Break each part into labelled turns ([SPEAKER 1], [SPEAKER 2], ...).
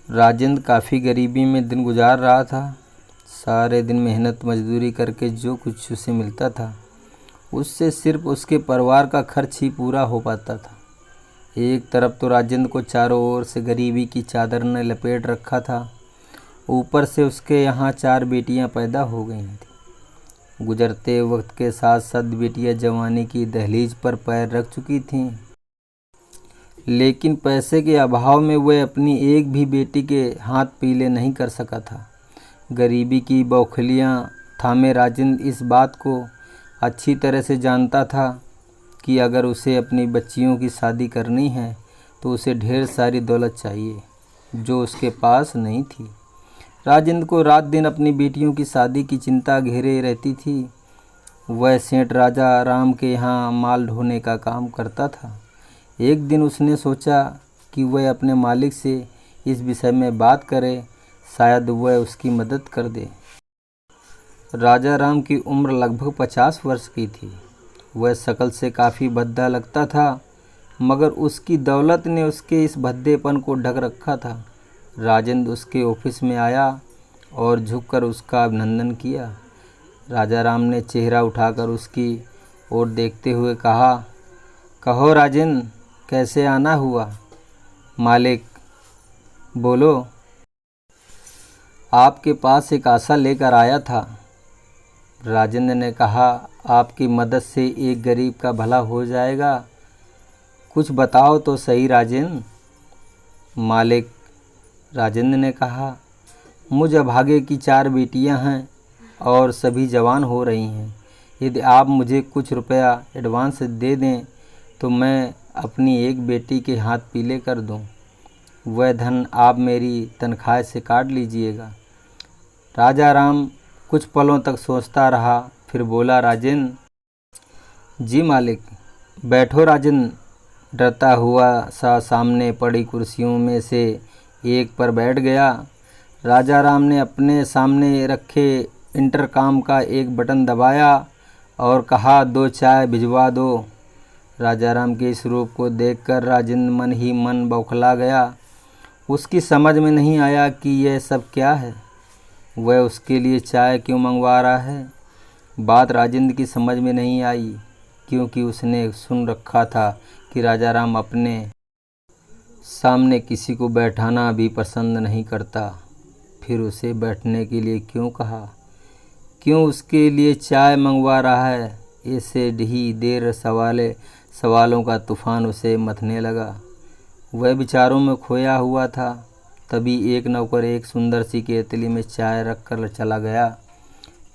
[SPEAKER 1] राजेंद्र काफ़ी गरीबी में दिन गुजार रहा था। सारे दिन मेहनत मजदूरी करके जो कुछ उसे मिलता था उससे सिर्फ उसके परिवार का खर्च ही पूरा हो पाता था। एक तरफ तो राजेंद्र को चारों ओर से गरीबी की चादर ने लपेट रखा था, ऊपर से उसके यहाँ 4 बेटियाँ पैदा हो गई थीं। गुजरते वक्त के साथ साथ बेटियाँ जवानी की दहलीज पर पैर रख चुकी थीं, लेकिन पैसे के अभाव में वह अपनी एक भी बेटी के हाथ पीले नहीं कर सका था। गरीबी की बौखलियाँ थामे राजेंद्र इस बात को अच्छी तरह से जानता था कि अगर उसे अपनी बच्चियों की शादी करनी है तो उसे ढेर सारी दौलत चाहिए जो उसके पास नहीं थी। राजेंद्र को रात दिन अपनी बेटियों की शादी की चिंता घेरे रहती थी। वह सेठ राजा राम के यहाँ माल ढोने का काम करता था। एक दिन उसने सोचा कि वह अपने मालिक से इस विषय में बात करे, शायद वह उसकी मदद कर दे। राजा राम की उम्र लगभग 50 वर्ष की थी। वह शक्ल से काफ़ी भद्दा लगता था, मगर उसकी दौलत ने उसके इस भद्देपन को ढक रखा था। राजेंद्र उसके ऑफिस में आया और झुककर उसका अभिनंदन किया। राजा राम ने चेहरा उठाकर उसकी ओर देखते हुए कहा, कहो राजेंद्र, कैसे आना हुआ? मालिक, बोलो। आपके पास एक आशा लेकर आया था। राजेंद्र ने कहा, आपकी मदद से एक गरीब का भला हो जाएगा। कुछ बताओ तो सही राजेंद्र। मालिक, राजेंद्र ने कहा, मुझ अभागे की 4 बेटियां हैं और सभी जवान हो रही हैं। यदि आप मुझे कुछ रुपया एडवांस दे दें तो मैं अपनी एक बेटी के हाथ पीले कर दूं। वह धन आप मेरी तनख्वाह से काट लीजिएगा। राजा राम कुछ पलों तक सोचता रहा, फिर बोला, राजेंद्र। जी मालिक। बैठो राजेंद्र। डरता हुआ सा सामने पड़ी कुर्सियों में से एक पर बैठ गया। राजा राम ने अपने सामने रखे इंटरकॉम का एक बटन दबाया और कहा, 2 चाय भिजवा दो। राजा राम के इस रूप को देखकर राजेंद्र मन ही मन बौखला गया। उसकी समझ में नहीं आया कि यह सब क्या है। वह उसके लिए चाय क्यों मंगवा रहा है। बात राजेंद्र की समझ में नहीं आई, क्योंकि उसने सुन रखा था कि राजा राम अपने सामने किसी को बैठाना भी पसंद नहीं करता। फिर उसे बैठने के लिए क्यों कहा, क्यों उसके लिए चाय मंगवा रहा है, ऐसे ही देर सवालों का तूफान उसे मथने लगा। वह विचारों में खोया हुआ था। तभी एक नौकर एक सुंदर सी केतली में चाय रख कर चला गया।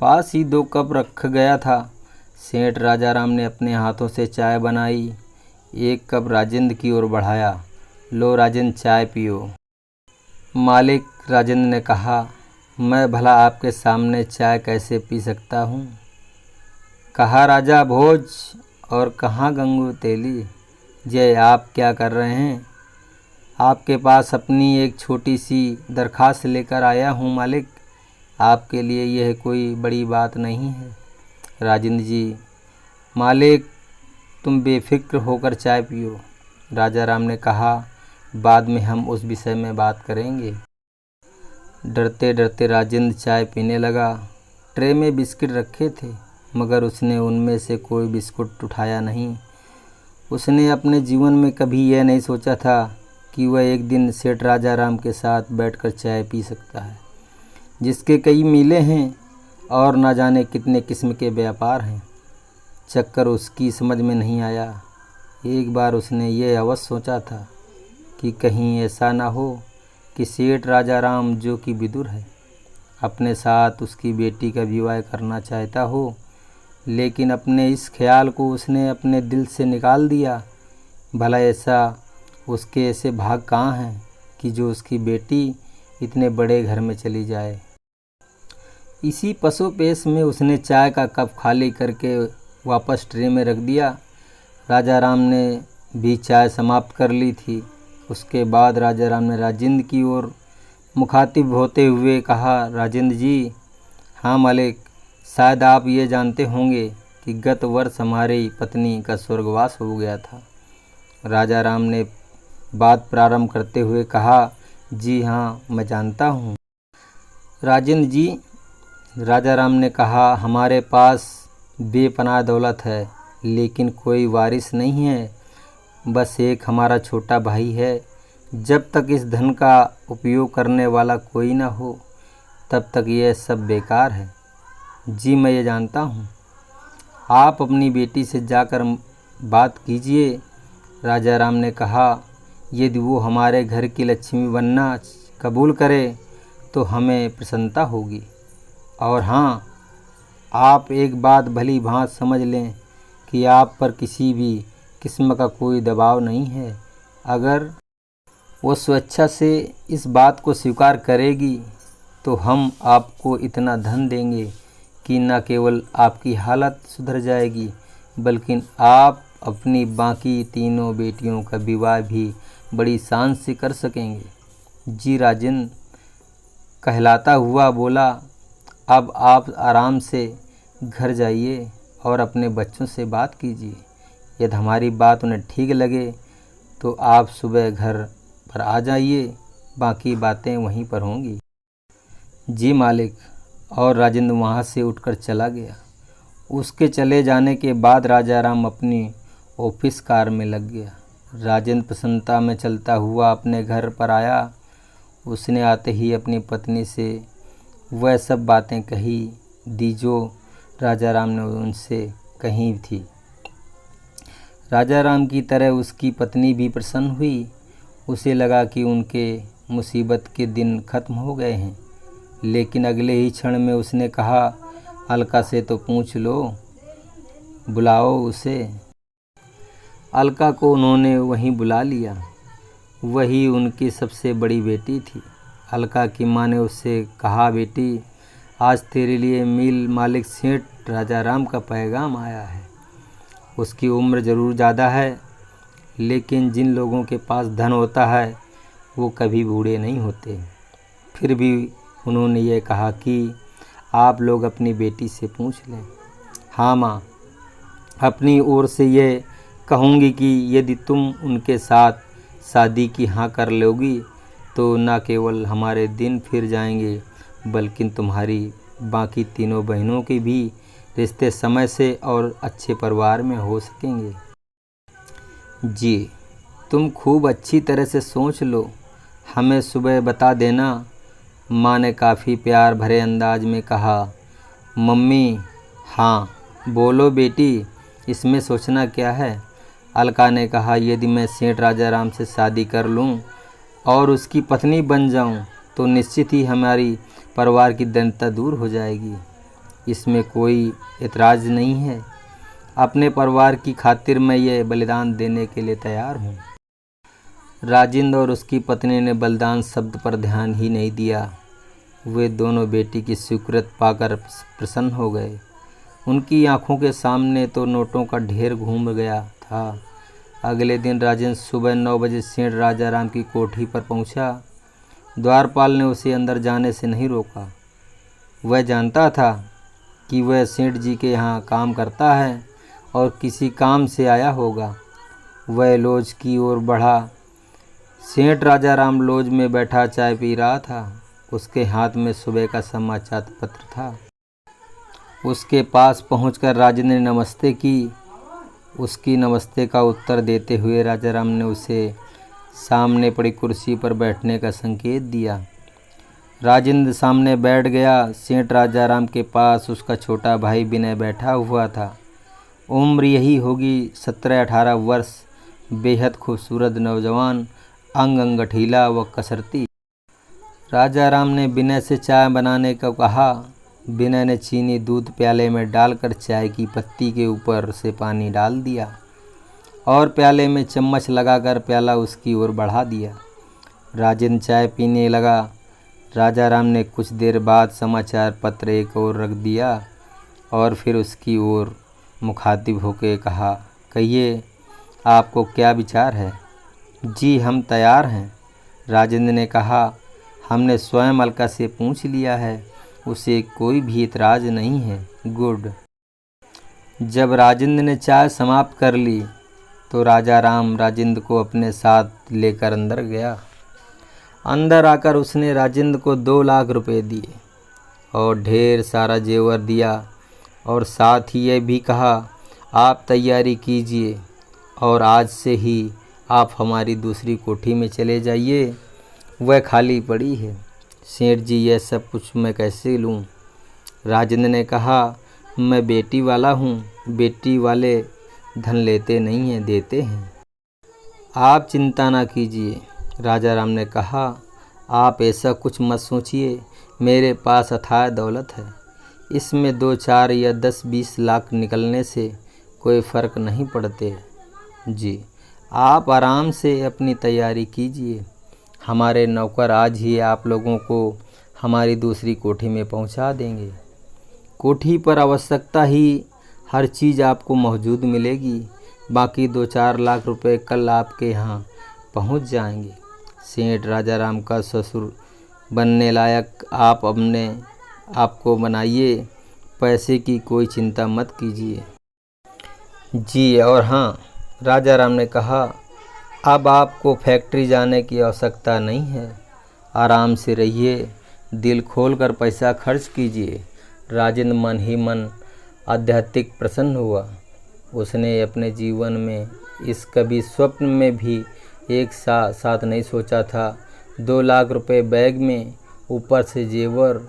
[SPEAKER 1] पास ही 2 कप रख गया था। सेठ राजा राम ने अपने हाथों से चाय बनाई, एक कप राजेंद्र की ओर बढ़ाया। लो राजेंद्र, चाय पियो। मालिक, राजेंद्र ने कहा, मैं भला आपके सामने चाय कैसे पी सकता हूँ। कहा राजा भोज और कहाँ गंगू तेली। जय, आप क्या कर रहे हैं? आपके पास अपनी एक छोटी सी दरख्वास्त लेकर आया हूँ मालिक। आपके लिए यह कोई बड़ी बात नहीं है। राजेंद्र जी। मालिक, तुम बेफिक्र होकर चाय पियो। राजा राम ने कहा, बाद में हम उस विषय में बात करेंगे। डरते डरते राजेंद्र चाय पीने लगा। ट्रे में बिस्किट रखे थे, मगर उसने उनमें से कोई बिस्कुट उठाया नहीं। उसने अपने जीवन में कभी यह नहीं सोचा था कि वह एक दिन सेठ राजा राम के साथ बैठकर चाय पी सकता है, जिसके कई मीले हैं और ना जाने कितने किस्म के व्यापार हैं। चक्कर उसकी समझ में नहीं आया। एक बार उसने यह अवश्य सोचा था कि कहीं ऐसा ना हो कि सेठ राजा राम, जो कि विदुर है, अपने साथ उसकी बेटी का विवाह करना चाहता हो, लेकिन अपने इस ख्याल को उसने अपने दिल से निकाल दिया। भला उसके ऐसे भाग कहाँ हैं कि जो उसकी बेटी इतने बड़े घर में चली जाए। इसी पशुपेश में उसने चाय का कप खाली करके वापस ट्रे में रख दिया। राजा राम ने भी चाय समाप्त कर ली थी। उसके बाद राजा राम ने राजेंद्र की ओर मुखातिब होते हुए कहा, राजेंद्र जी। हाँ मालिक, शायद आप ये जानते होंगे कि गत वर्ष हमारी पत्नी का स्वर्गवास हो गया था। राजा राम ने बात प्रारंभ करते हुए कहा, जी हाँ, मैं जानता हूँ। राजेंद्र जी, राजा राम ने कहा, हमारे पास बेपनाह दौलत है, लेकिन कोई वारिस नहीं है। बस एक हमारा छोटा भाई है। जब तक इस धन का उपयोग करने वाला कोई ना हो, तब तक यह सब बेकार है। जी मैं ये जानता हूँ। आप अपनी बेटी से जाकर बात कीजिए। राजा राम ने कहा, यदि वो हमारे घर की लक्ष्मी बनना कबूल करे तो हमें प्रसन्नता होगी। और हाँ, आप एक बात भली भांत समझ लें कि आप पर किसी भी किस्म का कोई दबाव नहीं है। अगर वो स्वेच्छा से इस बात को स्वीकार करेगी तो हम आपको इतना धन देंगे कि न केवल आपकी हालत सुधर जाएगी, बल्कि आप अपनी बाकी तीनों बेटियों का विवाह भी बड़ी शान से कर सकेंगे। जी राजेंद्र कहलाता हुआ बोला, अब आप आराम से घर जाइए और अपने बच्चों से बात कीजिए। यदि हमारी बात उन्हें ठीक लगे तो आप सुबह घर पर आ जाइए, बाकी बातें वहीं पर होंगी। जी मालिक। और राजेंद्र वहाँ से उठकर चला गया। उसके चले जाने के बाद राजा राम अपनी ऑफिस कार में लग गया। राजेंद्र प्रसन्नता में चलता हुआ अपने घर पर आया। उसने आते ही अपनी पत्नी से वह सब बातें कही दी जो राजा राम ने उनसे कही थी। राजा राम की तरह उसकी पत्नी भी प्रसन्न हुई। उसे लगा कि उनके मुसीबत के दिन खत्म हो गए हैं। लेकिन अगले ही क्षण में उसने कहा, अलका से तो पूछ लो, बुलाओ उसे। अलका को उन्होंने वहीं बुला लिया। वही उनकी सबसे बड़ी बेटी थी। अलका की माँ ने उससे कहा, बेटी, आज तेरे लिए मिल मालिक सेठ राजा राम का पैगाम आया है। उसकी उम्र ज़रूर ज़्यादा है, लेकिन जिन लोगों के पास धन होता है वो कभी बूढ़े नहीं होते। फिर भी उन्होंने ये कहा कि आप लोग अपनी बेटी से पूछ लें। हाँ माँ, अपनी ओर से ये कहूँगी कि यदि तुम उनके साथ शादी की हाँ कर लोगी तो न केवल हमारे दिन फिर जाएंगे, बल्कि तुम्हारी बाकी तीनों बहनों के भी रिश्ते समय से और अच्छे परिवार में हो सकेंगे। जी, तुम खूब अच्छी तरह से सोच लो, हमें सुबह बता देना। माँ ने काफ़ी प्यार भरे अंदाज में कहा। मम्मी, हाँ बोलो बेटी, इसमें सोचना क्या है। अलका ने कहा, यदि मैं सेठ राजा राम से शादी कर लूँ और उसकी पत्नी बन जाऊँ तो निश्चित ही हमारी परिवार की दरिद्रता दूर हो जाएगी। इसमें कोई एतराज़ नहीं है। अपने परिवार की खातिर मैं ये बलिदान देने के लिए तैयार हूँ। राजेंद्र और उसकी पत्नी ने बलिदान शब्द पर ध्यान ही नहीं दिया। वे दोनों बेटी की स्वीकृत पाकर प्रसन्न हो गए। उनकी आंखों के सामने तो नोटों का ढेर घूम गया था। अगले दिन राजेंद्र सुबह 9 बजे सेठ राजा राम की कोठी पर पहुंचा। द्वारपाल ने उसे अंदर जाने से नहीं रोका। वह जानता था कि वह सेठ जी के यहाँ काम करता है और किसी काम से आया होगा। वह लॉज की ओर बढ़ा। सेठ राजा राम लॉज में बैठा चाय पी रहा था। उसके हाथ में सुबह का समाचार पत्र था। उसके पास पहुंचकर राजेंद्र ने नमस्ते की। उसकी नमस्ते का उत्तर देते हुए राजा राम ने उसे सामने पड़ी कुर्सी पर बैठने का संकेत दिया। राजेंद्र सामने बैठ गया। सेठ राजा राम के पास उसका छोटा भाई विनय बैठा हुआ था। उम्र यही होगी 17-18 वर्ष। बेहद खूबसूरत नौजवान, अंग अंग गठीला व कसरती। राजा राम ने विनय से चाय बनाने को कहा। विनय ने चीनी दूध प्याले में डालकर चाय की पत्ती के ऊपर से पानी डाल दिया और प्याले में चम्मच लगाकर प्याला उसकी ओर बढ़ा दिया। राजेंद्र चाय पीने लगा। राजा राम ने कुछ देर बाद समाचार पत्र एक ओर रख दिया और फिर उसकी ओर मुखातिब होकर कहा, कहिए आपको क्या विचार है। जी हम तैयार हैं। राजेंद्र ने कहा, हमने स्वयं अलका से पूछ लिया है, उसे कोई भी इतराज़ नहीं है। गुड। जब राजेंद्र ने चाय समाप्त कर ली तो राजा राम राजेंद्र को अपने साथ लेकर अंदर गया। अंदर आकर उसने राजेंद्र को 2 लाख रुपए दिए और ढेर सारा जेवर दिया और साथ ही यह भी कहा, आप तैयारी कीजिए और आज से ही आप हमारी दूसरी कोठी में चले जाइए, वह खाली पड़ी है। सेठ जी, यह सब कुछ मैं कैसे लूँ? राजेंद्र ने कहा, मैं बेटी वाला हूँ, बेटी वाले धन लेते नहीं हैं, देते हैं। आप चिंता ना कीजिए। राजा राम ने कहा, आप ऐसा कुछ मत सोचिए, मेरे पास अथाह दौलत है, इसमें 2, 4 या 10, 20 लाख निकलने से कोई फ़र्क नहीं पड़ते जी। आप आराम से अपनी तैयारी कीजिए, हमारे नौकर आज ही आप लोगों को हमारी दूसरी कोठी में पहुंचा देंगे। कोठी पर आवश्यकता ही हर चीज़ आपको मौजूद मिलेगी, बाकी 2-4 लाख रुपए कल आपके यहाँ पहुंच जाएंगे। सेठ राजा राम का ससुर बनने लायक आप अपने आपको बनाइए, पैसे की कोई चिंता मत कीजिए जी। और हाँ, राजा राम ने कहा, अब आपको फैक्ट्री जाने की आवश्यकता नहीं है, आराम से रहिए, दिल खोलकर पैसा खर्च कीजिए। राजेंद्र मन ही मन आध्यात्मिक प्रसन्न हुआ। उसने अपने जीवन में इस कभी स्वप्न में भी एक साथ नहीं सोचा था। 2 लाख रुपए बैग में, ऊपर से जेवर।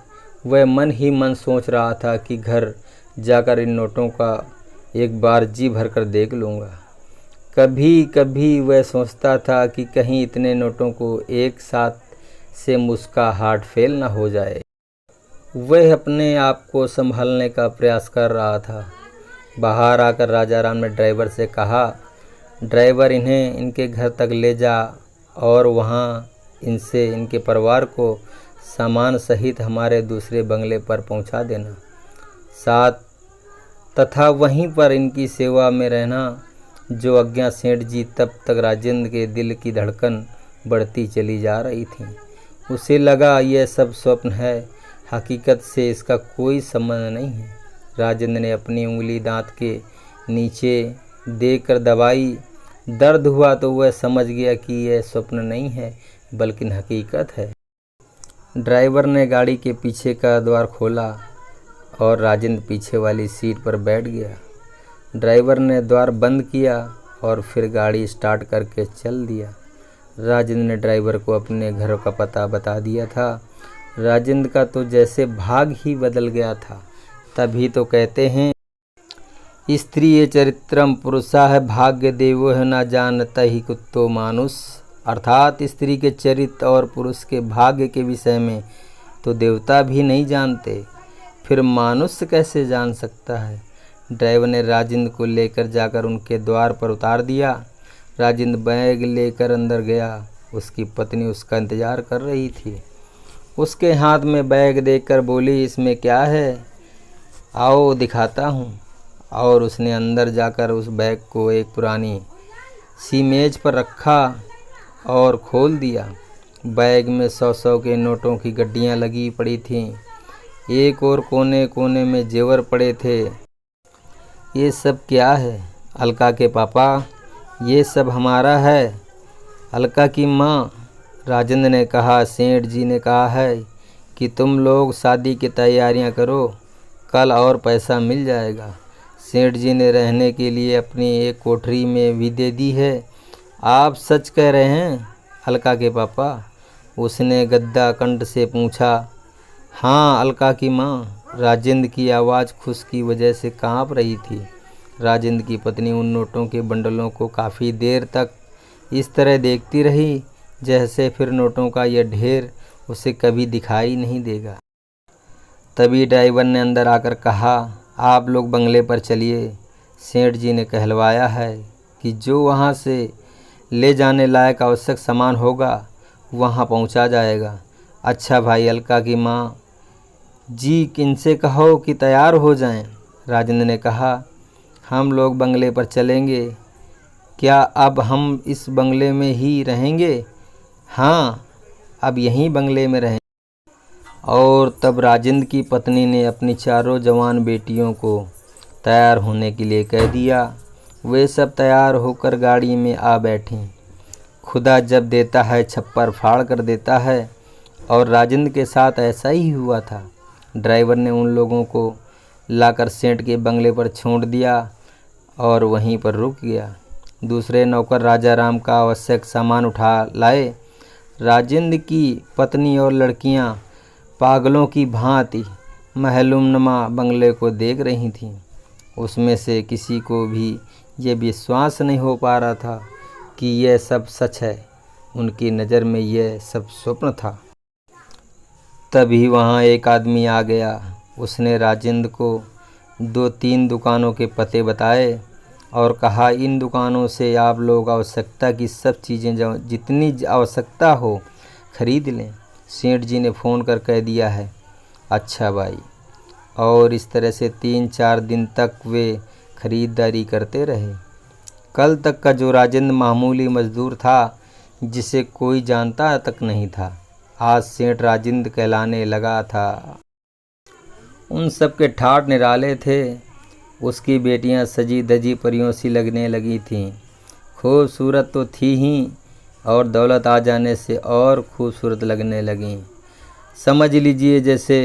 [SPEAKER 1] वह मन ही मन सोच रहा था कि घर जाकर इन नोटों का एक बार जी भरकर देख लूँगा। कभी कभी वह सोचता था कि कहीं इतने नोटों को एक साथ से मुझका हार्ट फेल न हो जाए। वह अपने आप को संभालने का प्रयास कर रहा था। बाहर आकर राजा राम ने ड्राइवर से कहा, ड्राइवर, इन्हें इनके घर तक ले जा और वहाँ इनसे इनके परिवार को सामान सहित हमारे दूसरे बंगले पर पहुँचा देना, साथ तथा वहीं पर इनकी सेवा में रहना। जो आज्ञा सेठ जी। तब तक राजेंद्र के दिल की धड़कन बढ़ती चली जा रही थी। उसे लगा यह सब स्वप्न है, हकीकत से इसका कोई संबंध नहीं है। राजेंद्र ने अपनी उंगली दांत के नीचे देकर दबाई। दर्द हुआ तो वह समझ गया कि यह स्वप्न नहीं है बल्कि हकीकत है। ड्राइवर ने गाड़ी के पीछे का द्वार खोला और राजेंद्र पीछे वाली सीट पर बैठ गया। ड्राइवर ने द्वार बंद किया और फिर गाड़ी स्टार्ट करके चल दिया। राजेंद्र ने ड्राइवर को अपने घर का पता बता दिया था। राजेंद्र का तो जैसे भाग ही बदल गया था। तभी तो कहते हैं, स्त्री ये चरित्रम पुरुषा है भाग्य देवो है ना जानता ही कुत्तो मानुष। अर्थात स्त्री के चरित्र और पुरुष के भाग्य के विषय में तो देवता भी नहीं जानते, फिर मनुष्य कैसे जान सकता है। ड्राइवर ने राजेंद्र को लेकर जाकर उनके द्वार पर उतार दिया। राजेंद्र बैग लेकर अंदर गया। उसकी पत्नी उसका इंतज़ार कर रही थी। उसके हाथ में बैग देखकर बोली, इसमें क्या है, आओ दिखाता हूँ। और उसने अंदर जाकर उस बैग को एक पुरानी सी मेज पर रखा और खोल दिया। बैग में 100-100 के नोटों की गड्डियाँ लगी पड़ी थीं। एक और कोने कोने में जेवर पड़े थे। ये सब क्या है? अलका के पापा, ये सब हमारा है। अलका की माँ। राजेंद्र ने कहा, सेठ जी ने कहा है कि तुम लोग शादी की तैयारियां करो, कल और पैसा मिल जाएगा। सेठ जी ने रहने के लिए अपनी एक कोठरी में भी दे दी है। आप सच कह रहे हैं अलका के पापा? उसने गद्दा कंठ से पूछा। हाँ, अलका की माँ। राजेंद्र की आवाज़ खुश की वजह से काँप रही थी। राजेंद्र की पत्नी उन नोटों के बंडलों को काफ़ी देर तक इस तरह देखती रही जैसे फिर नोटों का यह ढेर उसे कभी दिखाई नहीं देगा। तभी ड्राइवर ने अंदर आकर कहा, आप लोग बंगले पर चलिए। सेठ जी ने कहलवाया है कि जो वहाँ से ले जाने लायक आवश्यक सामान होगा वहाँ पहुँचा जाएगा। अच्छा भाई, अलका की माँ जी, किनसे कहो कि तैयार हो जाएं। राजेंद्र ने कहा, हम लोग बंगले पर चलेंगे। क्या अब हम इस बंगले में ही रहेंगे? हाँ, अब यहीं बंगले में रहेंगे। और तब राजेंद्र की पत्नी ने अपनी चारों जवान बेटियों को तैयार होने के लिए कह दिया। वे सब तैयार होकर गाड़ी में आ बैठीं। खुदा जब देता है छप्पर फाड़ कर देता है, और राजेंद्र के साथ ऐसा ही हुआ था। ड्राइवर ने उन लोगों को लाकर सेठ के बंगले पर छोड़ दिया और वहीं पर रुक गया। दूसरे नौकर राजा राम का आवश्यक सामान उठा लाए। राजेंद्र की पत्नी और लड़कियां पागलों की भांति महलुमनुमा बंगले को देख रही थीं। उसमें से किसी को भी ये विश्वास नहीं हो पा रहा था कि यह सब सच है। उनकी नज़र में यह सब स्वप्न था। तभी वहाँ एक आदमी आ गया। उसने राजेंद्र को 2-3 दुकानों के पते बताए और कहा, इन दुकानों से आप लोग आवश्यकता की सब चीज़ें जितनी आवश्यकता हो खरीद लें। सेठ जी ने फ़ोन कर कह दिया है। अच्छा भाई। और इस तरह से 3-4 दिन तक वे खरीदारी करते रहे। कल तक का जो राजेंद्र मामूली मजदूर था, जिसे कोई जानता तक नहीं था, आज सेठ राजेंद्र कहलाने लगा था। उन सब के ठाठ निराले थे। उसकी बेटियां सजी धजी परियों सी लगने लगी थीं। खूबसूरत तो थी ही, और दौलत आ जाने से और खूबसूरत लगने लगीं। समझ लीजिए जैसे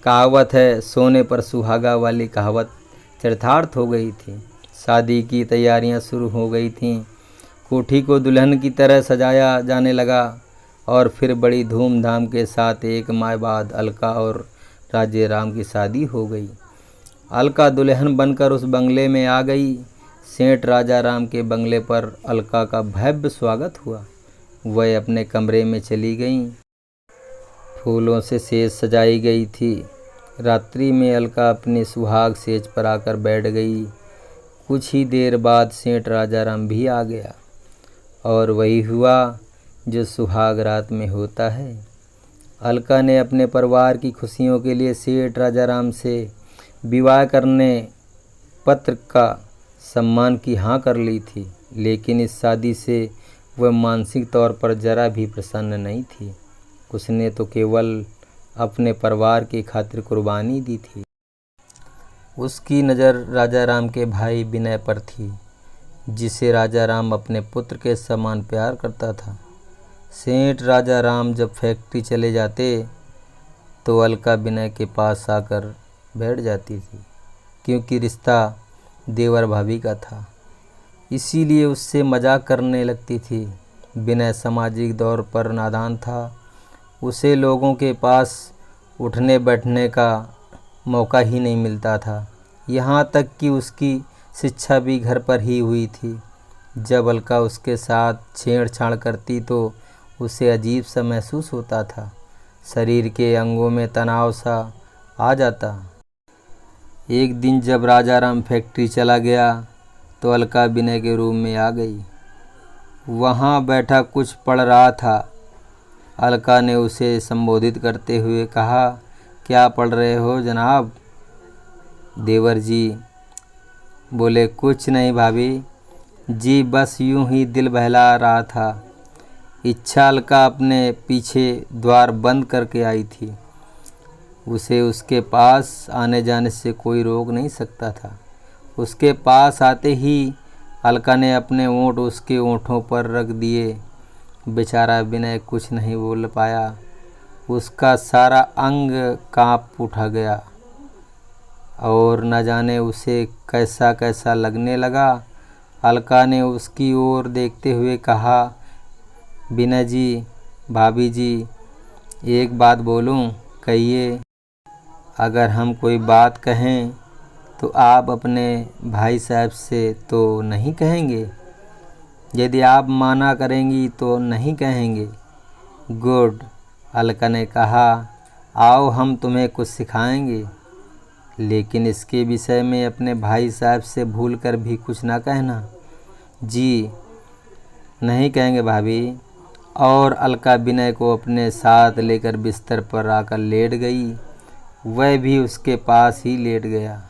[SPEAKER 1] कहावत है, सोने पर सुहागा वाली कहावत चरितार्थ हो गई थी। शादी की तैयारियां शुरू हो गई थीं। कोठी को दुल्हन की तरह सजाया जाने लगा और फिर बड़ी धूमधाम के साथ एक माह बाद अलका और राजे राम की शादी हो गई। अलका दुल्हन बनकर उस बंगले में आ गई। सेठ राजा राम के बंगले पर अलका का भव्य स्वागत हुआ। वह अपने कमरे में चली गईं। फूलों से सेज सजाई गई थी। रात्रि में अलका अपने सुहाग सेज पर आकर बैठ गई। कुछ ही देर बाद सेठ राजा राम भी आ गया और वही हुआ जो सुहाग रात में होता है। अलका ने अपने परिवार की खुशियों के लिए सेठ राजा राम से विवाह करने पत्र का सम्मान की हाँ कर ली थी, लेकिन इस शादी से वह मानसिक तौर पर जरा भी प्रसन्न नहीं थी। उसने तो केवल अपने परिवार की खातिर कुर्बानी दी थी। उसकी नज़र राजा राम के भाई विनय पर थी, जिसे राजा राम अपने पुत्र के समान प्यार करता था। सेठ राजा राम जब फैक्ट्री चले जाते तो अलका विनय के पास आकर बैठ जाती थी, क्योंकि रिश्ता देवर भाभी का था, इसीलिए उससे मजाक करने लगती थी। विनय सामाजिक तौर पर नादान था। उसे लोगों के पास उठने बैठने का मौका ही नहीं मिलता था। यहाँ तक कि उसकी शिक्षा भी घर पर ही हुई थी। जब अलका उसके साथ छेड़छाड़ करती तो उसे अजीब सा महसूस होता था। शरीर के अंगों में तनाव सा आ जाता। एक दिन जब राजा राम फैक्ट्री चला गया तो अलका विनय के रूम में आ गई। वहाँ बैठा कुछ पढ़ रहा था। अलका ने उसे संबोधित करते हुए कहा, क्या पढ़ रहे हो जनाब? देवर जी बोले, कुछ नहीं भाभी जी, बस यूं ही दिल बहला रहा था। इच्छा अलका अपने पीछे द्वार बंद करके आई थी। उसे उसके पास आने जाने से कोई रोक नहीं सकता था। उसके पास आते ही अलका ने अपने ओंठ उसके ओंठों पर रख दिए। बेचारा विनय कुछ नहीं बोल पाया। उसका सारा अंग कांप उठा गया और न जाने उसे कैसा कैसा लगने लगा। अलका ने उसकी ओर देखते हुए कहा, विनय जी, भाभी जी, एक बात बोलूं? कहिए। अगर हम कोई बात कहें तो आप अपने भाई साहब से तो नहीं कहेंगे? यदि आप माना करेंगी तो नहीं कहेंगे। गुड। अलका ने कहा, आओ हम तुम्हें कुछ सिखाएंगे, लेकिन इसके विषय में अपने भाई साहब से भूल कर भी कुछ ना कहना। जी नहीं कहेंगे भाभी। और अलका विनय को अपने साथ लेकर बिस्तर पर आकर लेट गई। वह भी उसके पास ही लेट गया।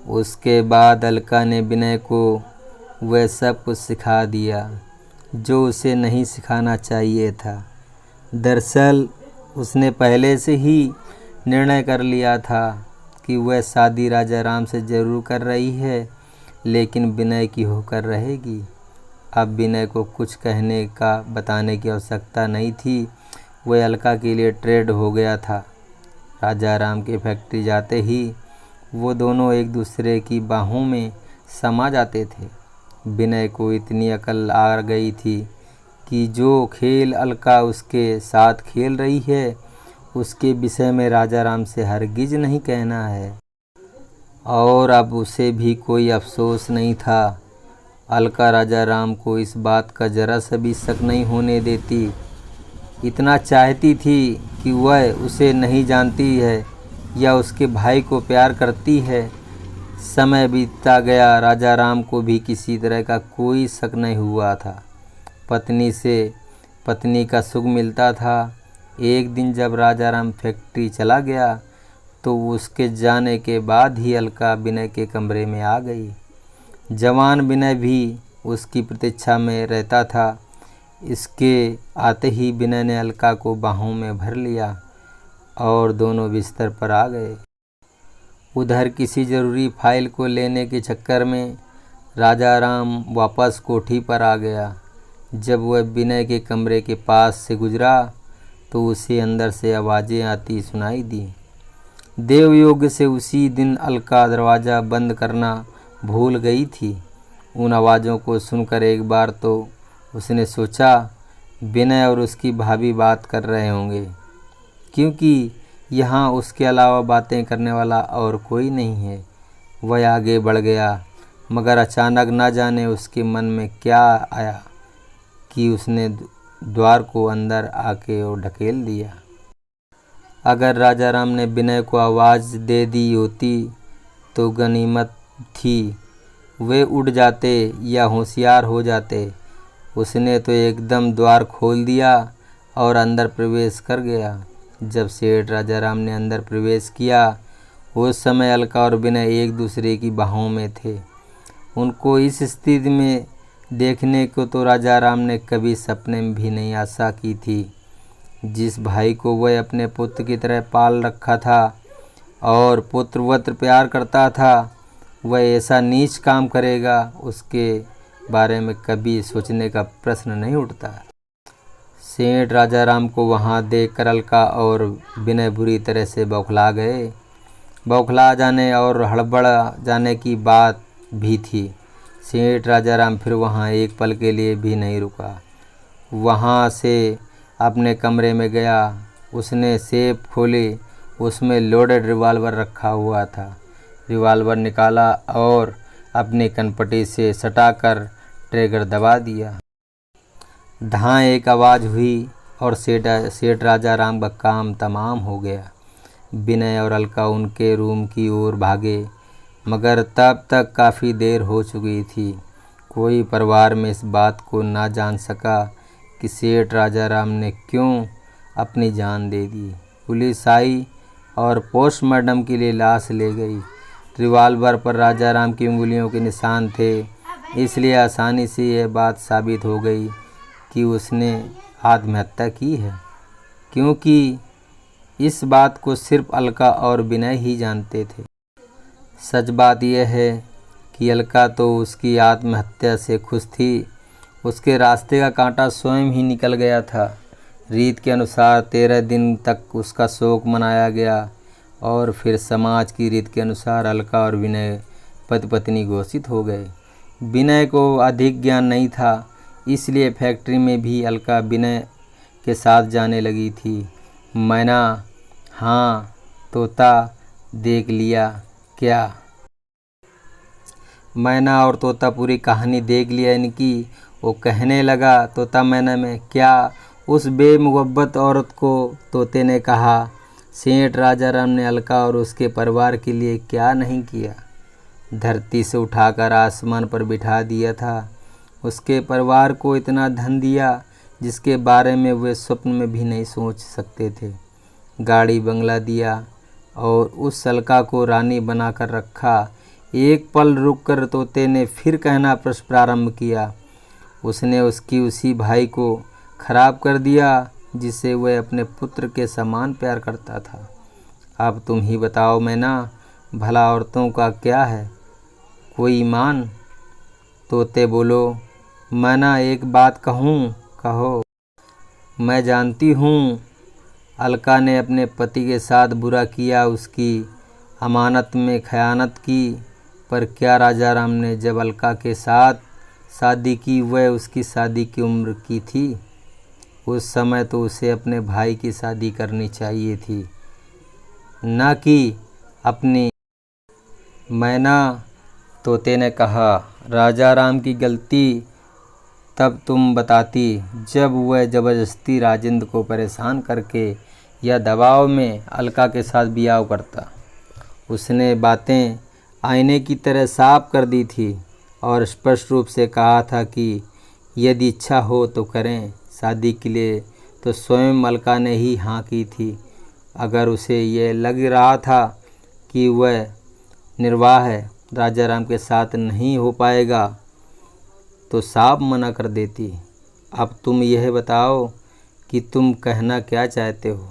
[SPEAKER 1] उसके बाद अलका ने विनय को वह सब कुछ सिखा दिया जो उसे नहीं सिखाना चाहिए था। दरअसल उसने पहले से ही निर्णय कर लिया था कि वह शादी राजा राम से ज़रूर कर रही है, लेकिन विनय की होकर रहेगी। अब विनय को कुछ कहने का बताने की आवश्यकता नहीं थी। वह अलका के लिए ट्रेड हो गया था। राजा राम की फैक्ट्री जाते ही वो दोनों एक दूसरे की बाहों में समा जाते थे। विनय को इतनी अकल आ गई थी कि जो खेल अलका उसके साथ खेल रही है उसके विषय में राजा राम से हरगिज नहीं कहना है। और अब उसे भी कोई अफसोस नहीं था। अलका राजा राम को इस बात का जरा सा भी शक नहीं होने देती। इतना चाहती थी कि वह उसे नहीं जानती है या उसके भाई को प्यार करती है। समय बीतता गया, राजा राम को भी किसी तरह का कोई शक नहीं हुआ था। पत्नी से पत्नी का सुख मिलता था। एक दिन जब राजा राम फैक्ट्री चला गया तो उसके जाने के बाद ही अलका विनय के कमरे में आ गई। जवान विनय भी उसकी प्रतीक्षा में रहता था। इसके आते ही विनय ने अलका को बाहों में भर लिया और दोनों बिस्तर पर आ गए। उधर किसी ज़रूरी फाइल को लेने के चक्कर में राजा राम वापस कोठी पर आ गया। जब वह विनय के कमरे के पास से गुजरा तो उसे अंदर से आवाज़ें आती सुनाई दी। देवयोग से उसी दिन अलका दरवाज़ा बंद करना भूल गई थी। उन आवाज़ों को सुनकर एक बार तो उसने सोचा विनय और उसकी भाभी बात कर रहे होंगे, क्योंकि यहाँ उसके अलावा बातें करने वाला और कोई नहीं है। वह आगे बढ़ गया, मगर अचानक न जाने उसके मन में क्या आया कि उसने द्वार को अंदर आके और ढकेल दिया। अगर राजा राम ने विनय को आवाज़ दे दी होती तो गनीमत थी, वे उड़ जाते या होशियार हो जाते। उसने तो एकदम द्वार खोल दिया और अंदर प्रवेश कर गया। जब सेठ राजा राम ने अंदर प्रवेश किया उस समय अलका और विनय एक दूसरे की बाहों में थे। उनको इस स्थिति में देखने को तो राजा राम ने कभी सपने में भी नहीं आशा की थी। जिस भाई को वह अपने पुत्र की तरह पाल रखा था और पुत्रवत प्यार करता था, वह ऐसा नीच काम करेगा, उसके बारे में कभी सोचने का प्रश्न नहीं उठता। सेठ राजा राम को वहाँ देखकर अलका और विनय बुरी तरह से बौखला गए। बौखला जाने और हड़बड़ जाने की बात भी थी। सेठ राजा राम फिर वहाँ एक पल के लिए भी नहीं रुका। वहाँ से अपने कमरे में गया। उसने सेफ खोली, उसमें लोडेड रिवाल्वर रखा हुआ था। रिवाल्वर निकाला और अपनी कनपटी से सटाकर ट्रिगर दबा दिया। धां एक आवाज़ हुई और सेठ राजा राम का काम तमाम हो गया। विनय और अलका उनके रूम की ओर भागे, मगर तब तक काफ़ी देर हो चुकी थी। कोई परिवार में इस बात को ना जान सका कि सेठ राजा राम ने क्यों अपनी जान दे दी। पुलिस आई और पोस्टमार्टम के लिए लाश ले गई। रिवाल्वर पर राजा राम की उंगलियों के निशान थे, इसलिए आसानी से यह बात साबित हो गई कि उसने आत्महत्या की है, क्योंकि इस बात को सिर्फ अलका और विनय ही जानते थे। सच बात यह है कि अलका तो उसकी आत्महत्या से खुश थी। उसके रास्ते का कांटा स्वयं ही निकल गया था। रीत के अनुसार 13 दिन तक उसका शोक मनाया गया और फिर समाज की रीत के अनुसार अलका और विनय पति पत्नी घोषित हो गए। विनय को अधिक ज्ञान नहीं था, इसलिए फैक्ट्री में भी अलका विनय के साथ जाने लगी थी। मैना, हाँ तोता, देख लिया क्या? मैना और तोता पूरी कहानी देख लिया इनकी। वो कहने लगा तोता मैना में, क्या उस बेमुहब्बत औरत को तोते ने कहा, सेठ राजा राम ने अलका और उसके परिवार के लिए क्या नहीं किया। धरती से उठाकर आसमान पर बिठा दिया था। उसके परिवार को इतना धन दिया जिसके बारे में वे स्वप्न में भी नहीं सोच सकते थे। गाड़ी बंगला दिया और उस अलका को रानी बनाकर रखा। एक पल रुककर तोते ने फिर कहना प्रारंभ किया। उसने उसकी उसी भाई को खराब कर दिया जिसे वह अपने पुत्र के समान प्यार करता था। अब तुम ही बताओ मैना, भला औरतों का क्या है, कोई ईमान? तोते बोलो, मैना एक बात कहूँ? कहो। मैं जानती हूँ अलका ने अपने पति के साथ बुरा किया, उसकी अमानत में खयानत की, पर क्या राजा राम ने जब अलका के साथ शादी की वह उसकी शादी की उम्र की थी। उस समय तो उसे अपने भाई की शादी करनी चाहिए थी, ना कि अपनी। मैना, तोते ने कहा, राजा राम की गलती तब तुम बताती जब वह ज़बरदस्ती राजेंद्र को परेशान करके या दबाव में अलका के साथ ब्याह करता। उसने बातें आईने की तरह साफ कर दी थी और स्पष्ट रूप से कहा था कि यदि इच्छा हो तो करें। शादी के लिए तो स्वयं अलका ने ही हाँ की थी। अगर उसे यह लग रहा था कि वह निर्वाह राजा राम के साथ नहीं हो पाएगा तो साफ मना कर देती। अब तुम यह बताओ कि तुम कहना क्या चाहते हो?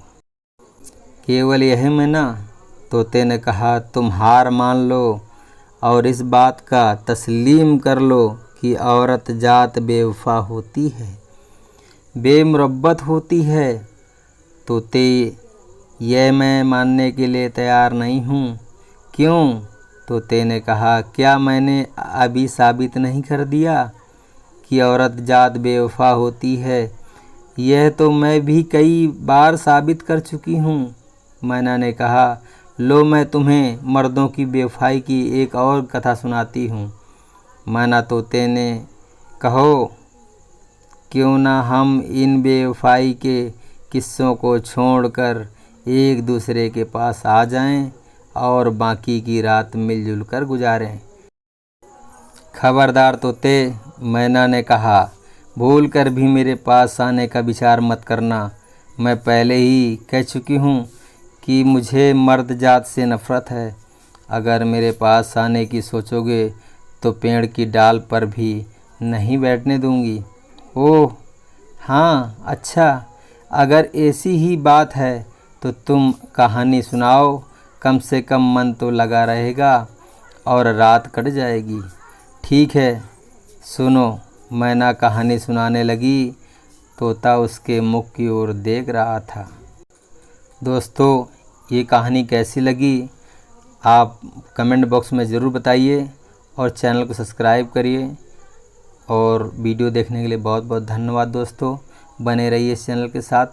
[SPEAKER 1] केवल यह मैना, तोते ने कहा, तुम हार मान लो और इस बात का तस्लीम कर लो कि औरत जात बेवफा होती है, बेमुरब्बत होती है। तोते, यह मैं मानने के लिए तैयार नहीं हूँ। क्यों? तोते ने कहा, क्या मैंने अभी साबित नहीं कर दिया कि औरत जात बेवफा होती है? यह तो मैं भी कई बार साबित कर चुकी हूँ। मैना ने कहा, लो मैं तुम्हें मर्दों की बेवफाई की एक और कथा सुनाती हूँ। मैना तोते ने, कहो। क्यों ना हम इन बेवफाई के किस्सों को छोड़कर एक दूसरे के पास आ जाएं और बाकी की रात मिलजुल कर गुजारें। खबरदार तोते, मैना ने कहा, भूल कर भी मेरे पास आने का विचार मत करना। मैं पहले ही कह चुकी हूँ कि मुझे मर्द जात से नफ़रत है। अगर मेरे पास आने की सोचोगे तो पेड़ की डाल पर भी नहीं बैठने दूंगी। ओह हाँ, अच्छा, अगर ऐसी ही बात है तो तुम कहानी सुनाओ। कम से कम मन तो लगा रहेगा और रात कट जाएगी। ठीक है, सुनो। मैना कहानी सुनाने लगी। तोता उसके मुख की ओर देख रहा था। दोस्तों, ये कहानी कैसी लगी आप कमेंट बॉक्स में ज़रूर बताइए और चैनल को सब्सक्राइब करिए। और वीडियो देखने के लिए बहुत बहुत धन्यवाद दोस्तों। बने रहिए इस चैनल के साथ।